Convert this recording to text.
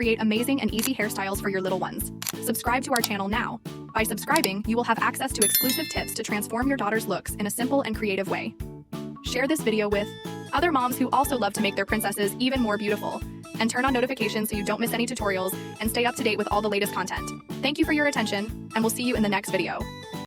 create amazing and easy hairstyles for your little ones. Subscribe to our channel now. By subscribing, you will have access to exclusive tips to transform your daughter's looks in a simple and creative way. Share this video with other moms who also love to make their princesses even more beautiful. And turn on notifications so you don't miss any tutorials and stay up to date with all the latest content. Thank you for your attention, and we'll see you in the next video.